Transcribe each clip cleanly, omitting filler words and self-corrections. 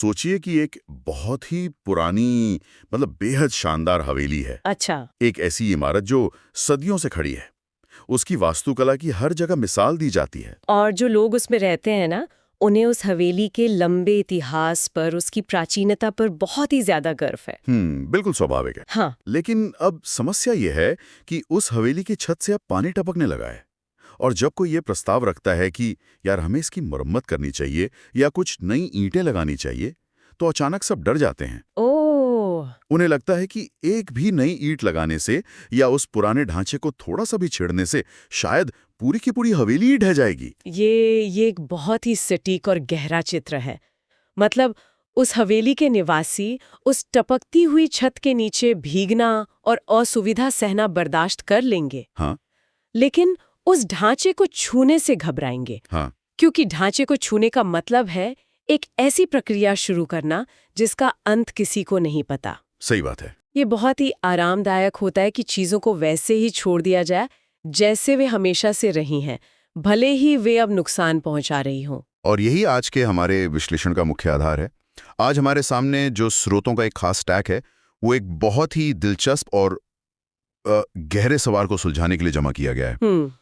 सोचिए कि एक बहुत ही पुरानी मतलब बेहद शानदार हवेली है। अच्छा। एक ऐसी इमारत जो सदियों से खड़ी है। उसकी वास्तुकला की हर जगह मिसाल दी जाती है। और जो लोग उसमें रहते हैं ना, उन्हें उस हवेली के लंबे इतिहास पर, उसकी प्राचीनता पर बहुत ही ज्यादा गर्व है। बिल्कुल स्वाभाविक है। हाँ। लेकिन अब समस्या ये है कि उस हवेली की छत से अब पानी टपकने लगा है। और जब कोई ये प्रस्ताव रखता है कि यार हमें इसकी मरम्मत करनी चाहिए या कुछ नई ईंटें लगानी चाहिए, तो अचानक सब डर जाते हैं। ओह। उन्हें लगता है कि एक भी नई ईंट लगाने से या उस पुराने ढांचे को थोड़ा सा भी छेड़ने से शायद पूरी की पूरी हवेली ही ढह जाएगी। ये एक बहुत ही सटीक और गहरा चित्र है। मतलब उस हवेली के निवासी उस टपकती हुई छत के नीचे भीगना और असुविधा सहना बर्दाश्त कर लेंगे, हाँ। लेकिन उस ढांचे को छूने से घबराएंगे। हाँ। क्योंकि ढांचे को छूने का मतलब है एक ऐसी प्रक्रिया शुरू करना जिसका अंत किसी को नहीं पता। सही बात है। ये बहुत ही आरामदायक होता है कि चीजों को वैसे ही छोड़ दिया जाए जैसे वे हमेशा से रही हैं, भले ही वे अब नुकसान पहुंचा रही हों। और यही आज के हमारे विश्लेषण का मुख्य आधार है। आज हमारे सामने जो स्रोतों का एक खास स्टैक है, वो एक बहुत ही दिलचस्प और गहरे सवाल को सुलझाने के लिए जमा किया गया है।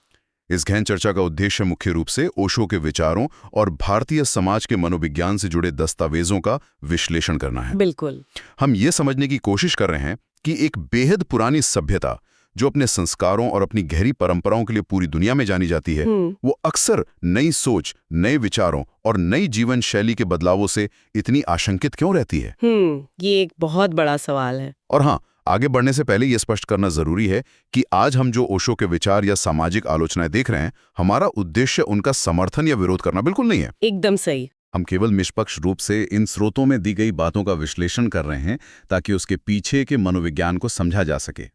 इस गहन चर्चा का उद्देश्य मुख्य रूप से ओशो के विचारों और भारतीय समाज के मनोविज्ञान से जुड़े दस्तावेजों का विश्लेषण करना है। बिल्कुल। हम ये समझने की कोशिश कर रहे हैं कि एक बेहद पुरानी सभ्यता जो अपने संस्कारों और अपनी गहरी परंपराओं के लिए पूरी दुनिया में जानी जाती है, वो अक्सर नई सोच, नए विचारों और नई जीवन शैली के बदलावों से इतनी आशंकित क्यों रहती है। ये एक बहुत बड़ा सवाल है। और हाँ, आगे बढ़ने से पहले यह स्पष्ट करना जरूरी है कि आज हम जो ओशो के विचार या सामाजिक आलोचनाएं देख रहे हैं, हमारा उद्देश्य उनका समर्थन या विरोध करना बिल्कुल नहीं है। एकदम सही। हम केवल निष्पक्ष रूप से इन स्रोतों में दी गई बातों का विश्लेषण कर रहे हैं ताकि उसके पीछे के मनोविज्ञान को समझा जा सके।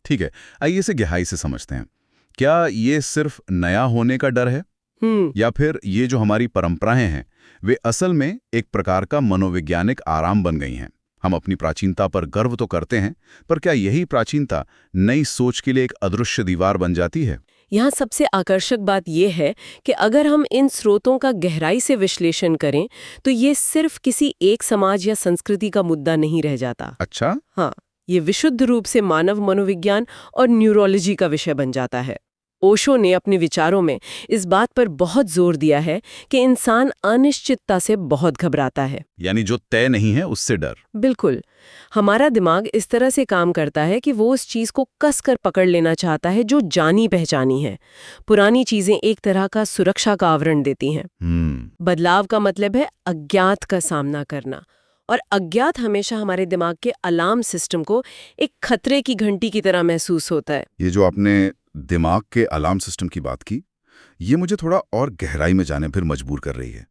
ठीक है, आइए इसे गहराई से समझते हैं। क्या ये सिर्फ नया होने का डर है, या फिर ये जो हमारी परंपराएं हैं वे असल में एक प्रकार का मनोवैज्ञानिक आराम बन गई हैं। हम अपनी प्राचीनता पर गर्व तो करते हैं, पर क्या यही प्राचीनता नई सोच के लिए एक अदृश्य दीवार बन जाती है? यहाँ सबसे आकर्षक बात यह है कि अगर हम इन स्रोतों का गहराई से विश्लेषण करें तो ये सिर्फ किसी एक समाज या संस्कृति का मुद्दा नहीं रह जाता। अच्छा। हाँ, ये विशुद्ध रूप से मानव मनोविज्ञान और न्यूरोलॉजी का विषय बन जाता है। ओशो ने अपने विचारों में इस बात पर बहुत जोर दिया है कि इंसान अनिश्चितता से बहुत घबराता है। यानी जो तय नहीं है उससे डर। बिल्कुल। हमारा दिमाग इस तरह से काम करता है कि वो उस चीज को कस कर पकड़ लेना चाहता है जो जानी पहचानी है। पुरानी चीजें एक तरह का सुरक्षा का आवरण देती हैं। बदलाव का मतलब है अज्ञात का सामना करना, और अज्ञात हमेशा हमारे दिमाग के अलार्म सिस्टम को एक खतरे की घंटी की तरह महसूस होता है। ये जो आपने दिमाग के अलार्म सिस्टम की बात की, ये मुझे थोड़ा और गहराई में जाने फिर मजबूर कर रही है।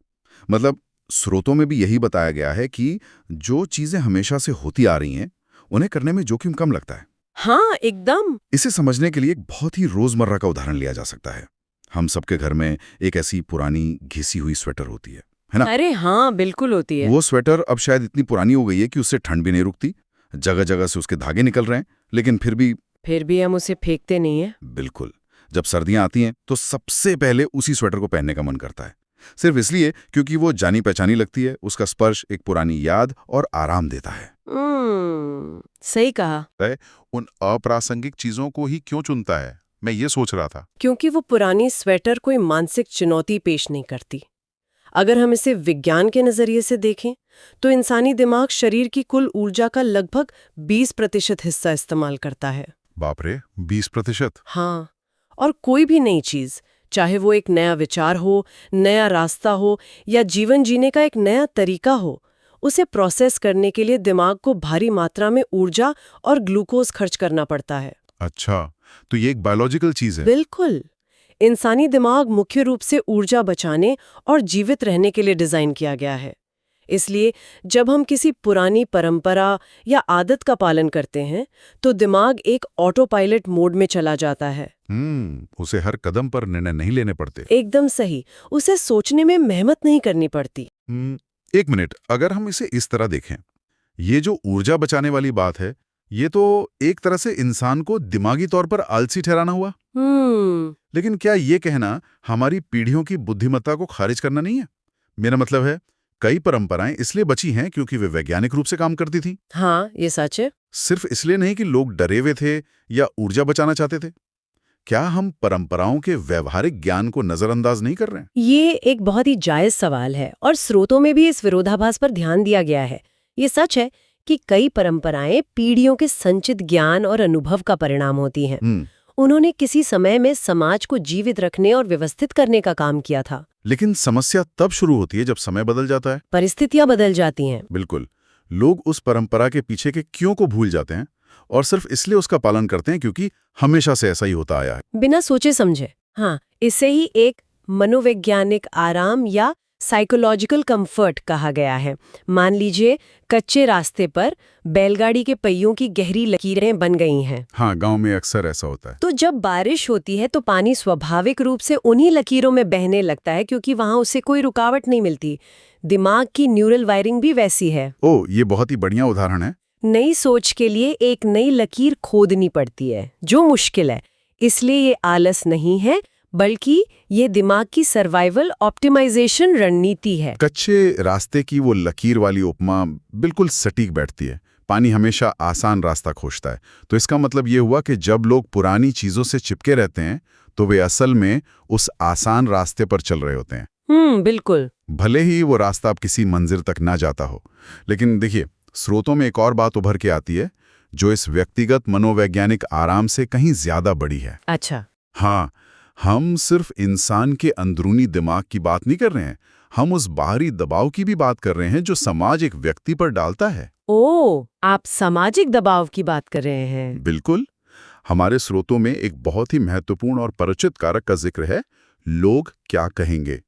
मतलब स्रोतों में भी यही बताया गया है कि जो चीजें हमेशा से होती आ रही हैं, उन्हें करने में जोखिम कम लगता है। हाँ, एकदम। इसे समझने के लिए एक बहुत ही रोजमर्रा का उदाहरण लिया जा सकता है। हम सबके घर में एक ऐसी पुरानी घिसी हुई स्वेटर होती है ना? अरे हाँ, बिल्कुल होती है। वो स्वेटर अब शायद इतनी पुरानी हो गई है कि उससे ठंड भी नहीं रुकती, जगह जगह से उसके धागे निकल रहे हैं, लेकिन फिर भी हम उसे फेंकते नहीं है। बिल्कुल। जब सर्दियां आती हैं तो सबसे पहले उसी स्वेटर को पहनने का मन करता है, सिर्फ इसलिए क्योंकि वो जानी पहचानी लगती है, उसका स्पर्श एक पुरानी याद और आराम देता है। सही कहा। उन अप्रासंगिक चीजों को ही क्यों चुनता है, मैं ये सोच रहा था। क्योंकि वो पुरानी स्वेटर कोई मानसिक चुनौती पेश नहीं करती। अगर हम इसे विज्ञान के नजरिए से देखें तो इंसानी दिमाग शरीर की कुल ऊर्जा का लगभग 20% हिस्सा इस्तेमाल करता है। बाप रे, 20%? हाँ, और कोई भी नई चीज, चाहे वो एक नया विचार हो, नया रास्ता हो या जीवन जीने का एक नया तरीका हो, उसे प्रोसेस करने के लिए दिमाग को भारी मात्रा में ऊर्जा और ग्लूकोज खर्च करना पड़ता है। अच्छा, तो ये एक बायोलॉजिकल चीज है। बिल्कुल। इंसानी दिमाग मुख्य रूप से ऊर्जा बचाने और जीवित रहने के लिए डिजाइन किया गया है। इसलिए जब हम किसी पुरानी परंपरा या आदत का पालन करते हैं तो दिमाग एक ऑटो पायलट मोड में चला जाता है। उसे हर कदम पर निर्णय नहीं लेने पड़ते। एकदम सही। उसे सोचने में मेहनत नहीं करनी पड़ती। एक मिनट, अगर हम इसे इस तरह देखें, ये जो ऊर्जा बचाने वाली बात है, ये तो एक तरह से इंसान को दिमागी तौर पर आलसी ठहराना हुआ। लेकिन क्या ये कहना हमारी पीढ़ियों की बुद्धिमत्ता को खारिज करना नहीं है? मेरा मतलब है कई परंपराएं इसलिए बची हैं क्योंकि वे वैज्ञानिक रूप से काम करती थी। हाँ, ये सच है। सिर्फ इसलिए नहीं कि लोग डरे हुए थे या ऊर्जा बचाना चाहते थे। क्या हम परंपराओं के व्यवहारिक ज्ञान को नजरअंदाज नहीं कर रहे हैं? ये एक बहुत ही जायज सवाल है और स्रोतों में भी इस विरोधाभास पर ध्यान दिया गया है। ये सच है कि कई परंपराएं पीढ़ियों के संचित ज्ञान और अनुभव का परिणाम होती हैं। उन्होंने किसी समय में समाज को जीवित रखने और व्यवस्थित करने का काम किया था। लेकिन समस्या तब शुरू होती है जब समय बदल जाता है। परिस्थितियां बदल जाती हैं। बिल्कुल। लोग उस परंपरा के पीछे के क्यों को भूल जाते हैं और सिर्फ इसलिए उसका पालन करते हैं क्योंकि हमेशा से ऐसा ही होता आया है। बिना सोचे समझे। हाँ, इसे ही एक मनोवैज्ञानिक आराम या साइकोलॉजिकल कंफर्ट कहा गया है। मान लीजिए कच्चे रास्ते पर बैलगाड़ी के पहियों की गहरी लकीरें बन गई हैं। हाँ, गांव में अक्सर ऐसा होता है। तो जब बारिश होती है तो पानी स्वाभाविक रूप से उन्हीं लकीरों में बहने लगता है क्योंकि वहां उसे कोई रुकावट नहीं मिलती। दिमाग की न्यूरल वायरिंग भी वैसी है। ओह, ये बहुत ही बढ़िया उदाहरण है। नई सोच के लिए एक नई लकीर खोदनी पड़ती है, जो मुश्किल है। इसलिए ये आलस नहीं है, बल्कि ये दिमाग की सर्वाइवल ऑप्टिमाइजेशन रणनीति है। कच्चे रास्ते की वो लकीर वाली उपमा बिल्कुल सटीक बैठती है। पानी हमेशा आसान रास्ता खोजता है। तो इसका मतलब ये हुआ कि जब लोग पुरानी चीजों से चिपके रहते हैं तो वे असल में उस आसान रास्ते पर चल रहे होते हैं। बिल्कुल। भले ही वो रास्ता अब किसी मंजिल तक ना जाता हो। लेकिन देखिए, स्रोतों में एक और बात उभर के आती है जो इस व्यक्तिगत मनोवैज्ञानिक आराम से कहीं ज्यादा बड़ी है। अच्छा। हाँ, हम सिर्फ इंसान के अंदरूनी दिमाग की बात नहीं कर रहे हैं, हम उस बाहरी दबाव की भी बात कर रहे हैं जो समाज एक व्यक्ति पर डालता है। ओह, आप सामाजिक दबाव की बात कर रहे हैं। बिल्कुल। हमारे स्रोतों में एक बहुत ही महत्वपूर्ण और परिचित कारक का जिक्र है, लोग क्या कहेंगे।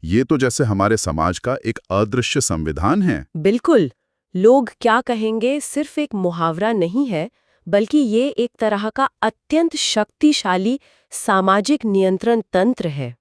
ये तो जैसे हमारे समाज का एक अदृश्य संविधान है। बिल्कुल। लोग क्या कहेंगे सिर्फ एक मुहावरा नहीं है, बल्कि ये एक तरह का अत्यंत शक्तिशाली सामाजिक नियंत्रण तंत्र है।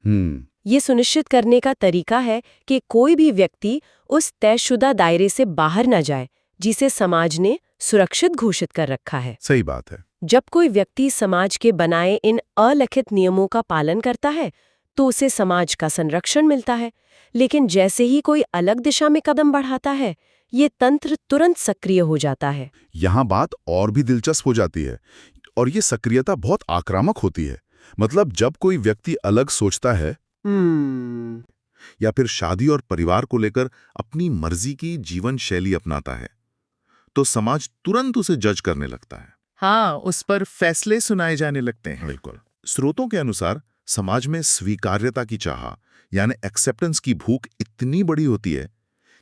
ये सुनिश्चित करने का तरीका है कि कोई भी व्यक्ति उस तयशुदा दायरे से बाहर न जाए जिसे समाज ने सुरक्षित घोषित कर रखा है। सही बात है। जब कोई व्यक्ति समाज के बनाए इन अलिखित नियमों का पालन करता है तो उसे समाज का संरक्षण मिलता है। लेकिन जैसे ही कोई अलग दिशा में कदम बढ़ाता है, ये तंत्र तुरंत सक्रिय हो जाता है। यहाँ बात और भी दिलचस्प हो जाती है और ये सक्रियता बहुत आक्रामक होती है। मतलब जब कोई व्यक्ति अलग सोचता है या फिर शादी और परिवार को लेकर अपनी मर्जी की जीवन शैली अपनाता है, तो समाज तुरंत उसे जज करने लगता है। हाँ, उस पर फैसले सुनाए जाने लगते हैं। बिल्कुल। स्रोतों के अनुसार समाज में स्वीकार्यता की चाह यानी एक्सेप्टेंस की भूख इतनी बड़ी होती है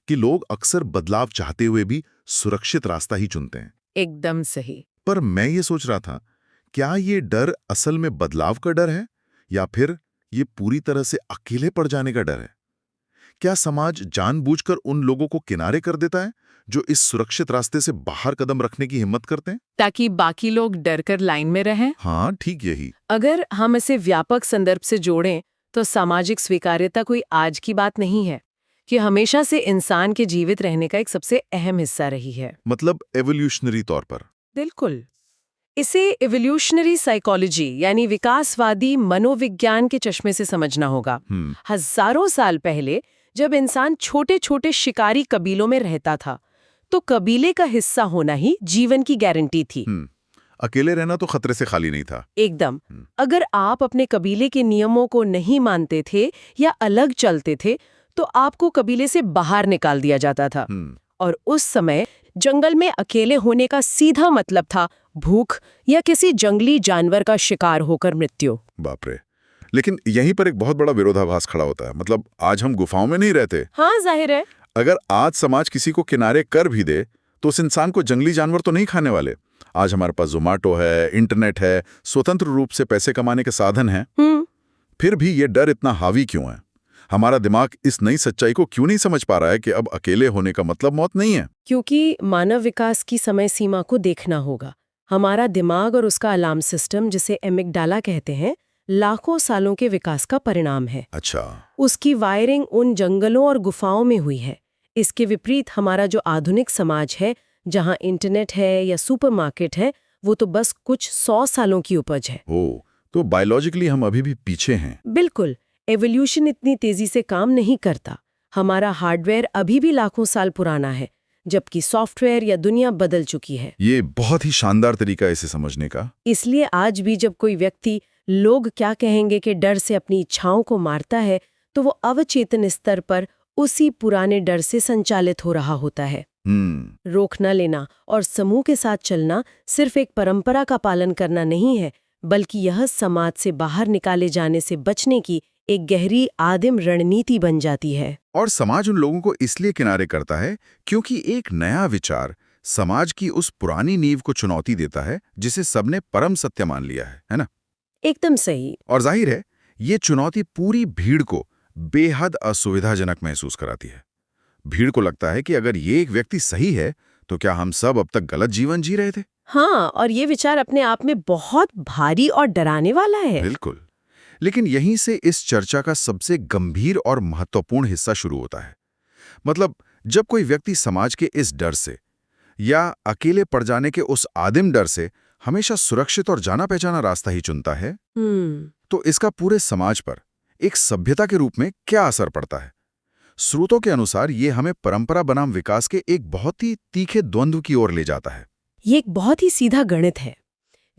कि लोग अक्सर बदलाव चाहते हुए भी सुरक्षित रास्ता ही चुनते हैं। एकदम सही। पर मैं ये सोच रहा था, क्या ये डर असल में बदलाव का डर है या फिर ये पूरी तरह से अकेले पड़ जाने का डर है? क्या समाज जानबूझकर उन लोगों को किनारे कर देता है जो इस सुरक्षित रास्ते से बाहर कदम रखने की हिम्मत करते हैं, ताकि बाकी लोग डरकर लाइन में रहें? हाँ, ठीक यही। अगर हम इसे व्यापक संदर्भ से जोड़ें तो सामाजिक स्वीकार्यता कोई आज की बात नहीं है, कि हमेशा से इंसान के जीवित रहने का एक सबसे अहम हिस्सा रही है। मतलब एवोल्यूशनरी तौर पर। बिल्कुल। इसे इवोल्यूशनरी साइकोलॉजी यानी विकासवादी मनोविज्ञान के चश्मे से समझना होगा। हजारों साल पहले जब इंसान छोटे छोटे शिकारी कबीलों में रहता था, तो कबीले का हिस्सा होना ही जीवन की गारंटी थी। अकेले रहना तो खतरे से खाली नहीं था। एकदम। अगर आप अपने कबीले के नियमों को नहीं मानते थे या अलग चलते थे, तो आपको कबीले से बाहर निकाल दिया जाता था। और उस समय जंगल में अकेले होने का सीधा मतलब था भूख या किसी जंगली जानवर का शिकार होकर मृत्यु। बाप रे। लेकिन यहीं पर एक बहुत बड़ा विरोधाभास खड़ा होता है। मतलब आज हम गुफाओं में नहीं रहते। हाँ, जाहिर है। अगर आज समाज किसी को किनारे कर भी दे तो उस इंसान को जंगली जानवर तो नहीं खाने वाले। आज हमारे पास ज़ोमैटो है, इंटरनेट है, स्वतंत्र रूप से पैसे कमाने के साधन हैं। फिर भी ये डर इतना हावी क्यों है? हमारा दिमाग इस नई सच्चाई को क्यों नहीं समझ पा रहा है कि अब अकेले होने का मतलब मौत नहीं है? क्योंकि मानव विकास की समय सीमा को देखना होगा। हमारा दिमाग और उसका अलार्म सिस्टम, जिसे एमिगडाला कहते हैं, लाखों सालों के विकास का परिणाम है। अच्छा। उसकी वायरिंग उन जंगलों और गुफाओं में हुई है। इसके विपरीत हमारा जो आधुनिक समाज है, जहां इंटरनेट है या सुपरमार्केट है, वो तो बस कुछ 100 सालों की उपज है। तो बायोलॉजिकली हम अभी भी पीछे हैं। बिल्कुल। एवोल्यूशन इतनी तेजी से काम नहीं करता। हमारा हार्डवेयर अभी भी लाखों साल पुराना है, जबकि सॉफ्टवेयर या दुनिया बदल चुकी है। ये बहुत ही शानदार तरीका है इसे समझने का। इसलिए आज भी जब कोई व्यक्ति लोग क्या कहेंगे के डर से अपनी इच्छाओं को मारता है, तो वो अवचेतन स्तर पर उसी पुराने डर से संचालित हो रहा होता है। रोक न लेना और समूह के साथ चलना सिर्फ एक परंपरा का पालन करना नहीं है, बल्कि यह समाज से बाहर निकाले जाने से बचने की एक गहरी आदिम रणनीति बन जाती है। और समाज उन लोगों को इसलिए किनारे करता है क्योंकि एक नया विचार समाज की उस पुरानी नींव को चुनौती देता है जिसे सबने परम सत्य मान लिया है ना? एकदम सही। और जाहिर है ये चुनौती पूरी भीड़ को बेहद असुविधाजनक महसूस कराती है। भीड़ को लगता है कि अगर ये एक व्यक्ति सही है तो क्या हम सब अब तक गलत जीवन जी रहे थे? हाँ, और ये विचार अपने आप में बहुत भारी और डराने वाला है। बिल्कुल। लेकिन यहीं से इस चर्चा का सबसे गंभीर और महत्वपूर्ण हिस्सा शुरू होता है। मतलब जब कोई व्यक्ति समाज के इस डर से या अकेले पड़ जाने के उस आदिम डर से हमेशा सुरक्षित और जाना पहचाना रास्ता ही चुनता है, तो इसका पूरे समाज पर एक सभ्यता के रूप में क्या असर पड़ता है? स्रोतों के अनुसार ये हमें परंपरा बनाम विकास के एक बहुत ही तीखे द्वंद्व की ओर ले जाता है। ये एक बहुत ही सीधा गणित है।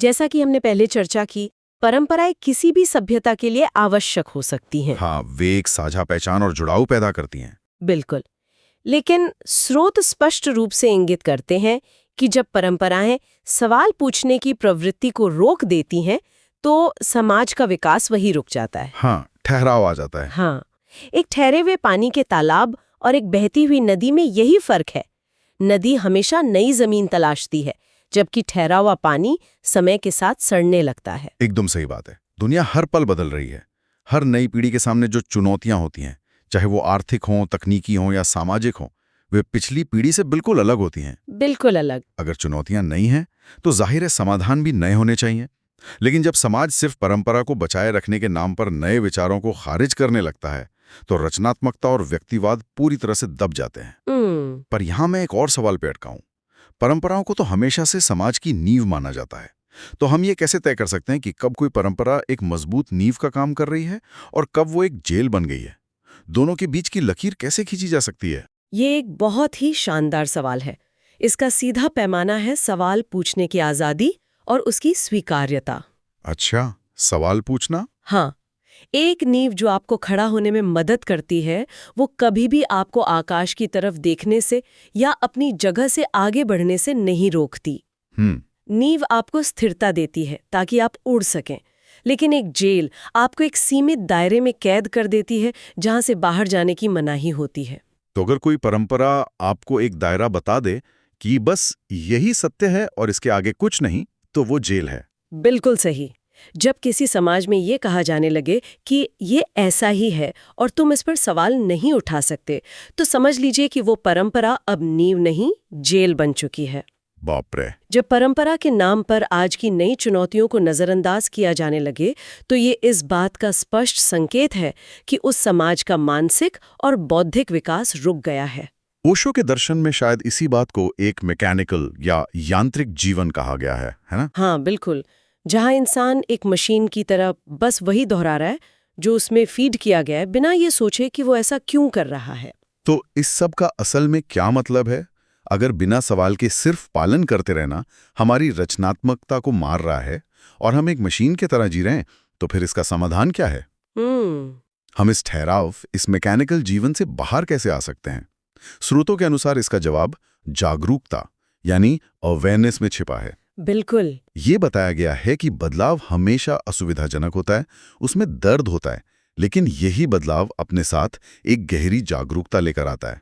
जैसा कि हमने पहले चर्चा की, परंपराएं किसी भी सभ्यता के लिए आवश्यक हो सकती हैं। हाँ, वे एक साझा पहचान और जुड़ाव पैदा करती हैं। बिल्कुल। लेकिन स्रोत स्पष्ट रूप से इंगित करते हैं कि जब परंपराएं सवाल पूछने की प्रवृत्ति को रोक देती हैं, तो समाज का विकास वही रुक जाता है। हाँ, ठहराव आ जाता है। हाँ, एक ठहरे हुए पानी के तालाब और एक बहती हुई नदी में यही फर्क है। नदी हमेशा नई जमीन तलाशती है, जबकि ठहरा हुआ पानी समय के साथ सड़ने लगता है। एकदम सही बात है। दुनिया हर पल बदल रही है। हर नई पीढ़ी के सामने जो चुनौतियां होती हैं, चाहे वो आर्थिक हों, तकनीकी हों या सामाजिक हों, वे पिछली पीढ़ी से बिल्कुल अलग होती हैं। बिल्कुल अलग। अगर चुनौतियां नई हैं, तो जाहिर है समाधान भी नए होने चाहिए। लेकिन जब समाज सिर्फ परंपरा को बचाए रखने के नाम पर नए विचारों को खारिज करने लगता है, तो रचनात्मकता और व्यक्तिवाद पूरी तरह से दब जाते हैं। पर यहां मैं एक और सवाल पे अटका हूं। परंपराओं को तो हमेशा से समाज की नींव माना जाता है, तो हम ये कैसे तय कर सकते हैं कि कब कोई परंपरा एक मजबूत नींव का काम कर रही है और कब वो एक जेल बन गई है? दोनों के बीच की लकीर कैसे खींची जा सकती है? ये एक बहुत ही शानदार सवाल है। इसका सीधा पैमाना है सवाल पूछने की आजादी और उसकी स्वीकार्यता। अच्छा, सवाल पूछना? हाँ, एक नींव जो आपको खड़ा होने में मदद करती है, वो कभी भी आपको आकाश की तरफ देखने से या अपनी जगह से आगे बढ़ने से नहीं रोकती। नींव आपको स्थिरता देती है ताकि आप उड़ सकें, लेकिन एक जेल आपको एक सीमित दायरे में कैद कर देती है जहां से बाहर जाने की मनाही होती है। तो अगर कोई परंपरा आपको एक दायरा बता दे कि बस यही सत्य है और इसके आगे कुछ नहीं, तो वो जेल है। बिल्कुल सही। जब किसी समाज में ये कहा जाने लगे कि ये ऐसा ही है और तुम इस पर सवाल नहीं उठा सकते, तो समझ लीजिए कि वो परंपरा अब नींव नहीं, जेल बन चुकी है। बाप रे। जब परंपरा के नाम पर आज की नई चुनौतियों को नजरअंदाज किया जाने लगे, तो ये इस बात का स्पष्ट संकेत है कि उस समाज का मानसिक और बौद्धिक विकास रुक गया है। ओशो के दर्शन में शायद इसी बात को एक मैकेनिकल या यांत्रिक जीवन कहा गया है ना? हाँ, बिल्कुल। जहाँ इंसान एक मशीन की तरह बस वही दोहरा रहा है जो उसमें फीड किया गया है, बिना ये सोचे कि वो ऐसा क्यों कर रहा है। तो इस सब का असल में क्या मतलब है? अगर बिना सवाल के सिर्फ पालन करते रहना हमारी रचनात्मकता को मार रहा है और हम एक मशीन की तरह जी रहे हैं, तो फिर इसका समाधान क्या है? हम इस ठहराव, इस मैकेनिकल जीवन से बाहर कैसे आ सकते हैं? स्रोतों के अनुसार इसका जवाब जागरूकता यानी अवेयरनेस में छिपा है। बिल्कुल। ये बताया गया है कि बदलाव हमेशा असुविधाजनक होता है, उसमें दर्द होता है, लेकिन यही बदलाव अपने साथ एक गहरी जागरूकता लेकर आता है।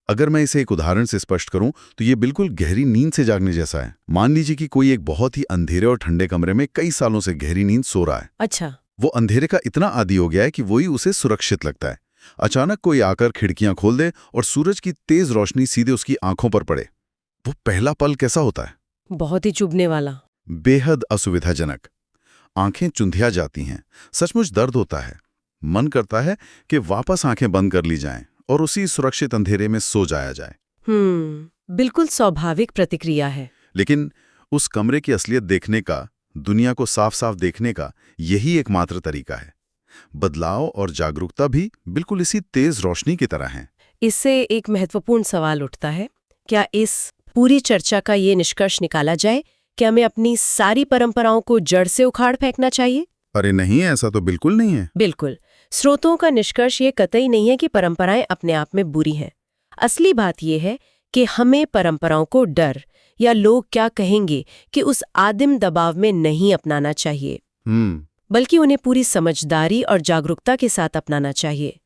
अगर मैं इसे एक उदाहरण से स्पष्ट करूं, तो ये बिल्कुल गहरी नींद से जागने जैसा है। मान लीजिए कि कोई एक बहुत ही अंधेरे और ठंडे कमरे में कई सालों से गहरी नींद सो रहा है। अच्छा। वो अंधेरे का इतना आदी हो गया है कि वही उसे सुरक्षित लगता है। अचानक कोई आकर खिड़कियां खोल दे और सूरज की तेज रोशनी सीधे उसकी आंखों पर पड़े। वो पहला पल कैसा होता है? बहुत ही चुभने वाला। बेहद असुविधाजनक। आंखें चुंधिया जाती हैं, सचमुच दर्द होता है। मन करता है कि वापस आंखें बंद कर ली जाएं और उसी सुरक्षित अंधेरे में सो जाया जाए। बिल्कुल स्वाभाविक प्रतिक्रिया है। लेकिन उस कमरे की असलियत देखने का, दुनिया को साफ साफ देखने का यही एकमात्र तरीका है। बदलाव और जागरूकता भी बिल्कुल इसी तेज रोशनी की तरह हैं। इससे एक महत्वपूर्ण सवाल उठता है, क्या इस पूरी चर्चा का ये निष्कर्ष निकाला जाए कि हमें अपनी सारी परंपराओं को जड़ से उखाड़ फेंकना चाहिए? अरे नहीं, ऐसा तो बिल्कुल नहीं है। बिल्कुल। स्रोतों का निष्कर्ष ये कतई नहीं है कि परंपराएं अपने आप में बुरी हैं। असली बात यह है कि हमें परंपराओं को डर या लोग क्या कहेंगे कि उस आदिम दबाव में नहीं अपनाना चाहिए, बल्कि उन्हें पूरी समझदारी और जागरूकता के साथ अपनाना चाहिए।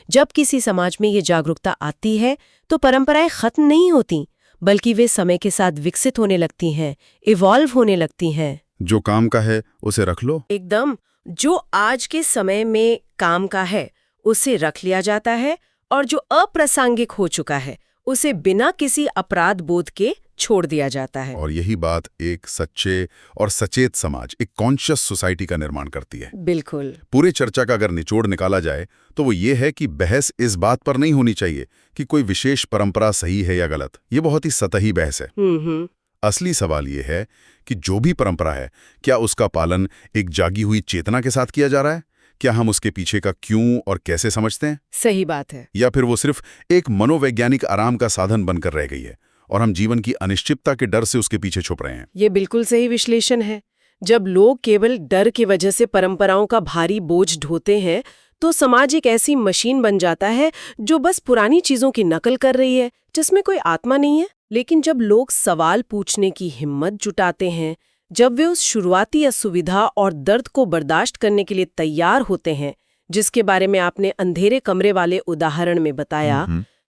जब किसी समाज में ये जागरूकता आती है तो परंपराएं खत्म नहीं होती, बल्कि वे समय के साथ विकसित होने लगती हैं, इवॉल्व होने लगती हैं। जो काम का है उसे रख लो। एकदम। जो आज के समय में काम का है उसे रख लिया जाता है, और जो अप्रासंगिक हो चुका है उसे बिना किसी अपराध बोध के छोड़ दिया जाता है। और यही बात एक सच्चे और सचेत समाज, एक कॉन्शियस सोसाइटी का निर्माण करती है। बिल्कुल। पूरे चर्चा का अगर निचोड़ निकाला जाए तो वो ये है कि बहस इस बात पर नहीं होनी चाहिए कि कोई विशेष परंपरा सही है या गलत। ये बहुत ही सतही बहस है। असली सवाल ये है कि जो भी परंपरा है, क्या उसका पालन एक जागी हुई चेतना के साथ किया जा रहा है? क्या हम उसके पीछे का क्यों और कैसे समझते हैं? सही बात है। या फिर वो सिर्फ एक मनोवैज्ञानिक आराम का साधन बनकर रह गई है और हम जीवन की अनिश्चितता के डर से उसके पीछे छुप रहे हैं? ये बिल्कुल सही विश्लेषण है। जब लोग केवल डर की वजह से परंपराओं का भारी बोझ ढोते हैं तो समाज एक ऐसी मशीन बन जाता है जो बस पुरानी चीजों की नकल कर रही है, जिसमें कोई आत्मा नहीं है। लेकिन जब लोग सवाल पूछने की हिम्मत जुटाते हैं, जब वे उस शुरुआती असुविधा और दर्द को बर्दाश्त करने के लिए तैयार होते हैं, जिसके बारे में आपने अंधेरे कमरे वाले उदाहरण में बताया,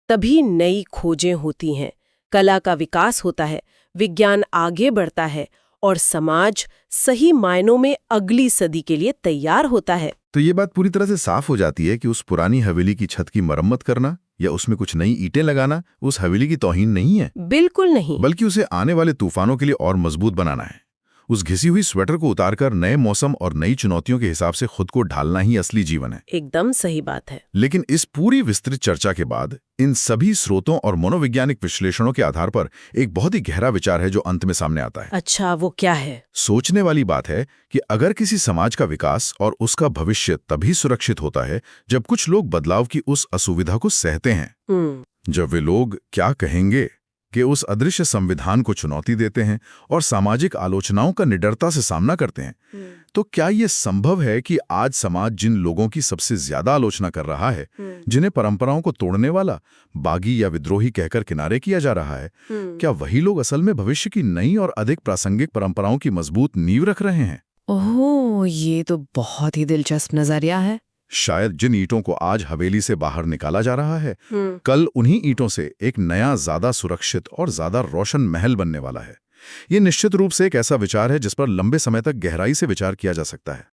तभी नई खोजें होती हैं, कला का विकास होता है, विज्ञान आगे बढ़ता है और समाज सही मायनों में अगली सदी के लिए तैयार होता है। तो ये बात पूरी तरह से साफ हो जाती है कि उस पुरानी हवेली की छत की मरम्मत करना या उसमें कुछ नई ईंटें लगाना उस हवेली की तौहीन नहीं है। बिल्कुल नहीं। बल्कि उसे आने वाले तूफानों के लिए और मजबूत बनाना है। उस घिसी हुई स्वेटर को उतारकर नए मौसम और नई चुनौतियों के हिसाब से खुद को ढालना ही असली जीवन है। एकदम सही बात है। लेकिन इस पूरी विस्तृत चर्चा के बाद इन सभी स्रोतों और मनोवैज्ञानिक विश्लेषणों के आधार पर एक बहुत ही गहरा विचार है जो अंत में सामने आता है। अच्छा, वो क्या है? सोचने वाली बात है कि अगर किसी समाज का विकास और उसका भविष्य तभी सुरक्षित होता है जब कुछ लोग बदलाव की उस असुविधा को सहते हैं, जब वे लोग क्या कहेंगे कि उस अदृश्य संविधान को चुनौती देते हैं और सामाजिक आलोचनाओं का निडरता से सामना करते हैं। तो क्या यह संभव है कि आज समाज जिन लोगों की सबसे ज्यादा आलोचना कर रहा है, जिन्हें परंपराओं को तोड़ने वाला, बागी या विद्रोही कहकर किनारे किया जा रहा है, क्या वही लोग असल में भविष्य की नई और अधिक प्रासंगिक परंपराओं की मजबूत नींव रख रहे हैं? ओह, ये तो बहुत ही दिलचस्प नजरिया है। शायद जिन ईंटों को आज हवेली से बाहर निकाला जा रहा है, कल उन्हीं ईंटों से एक नया, ज्यादा सुरक्षित और ज्यादा रोशन महल बनने वाला है। ये निश्चित रूप से एक ऐसा विचार है जिस पर लंबे समय तक गहराई से विचार किया जा सकता है।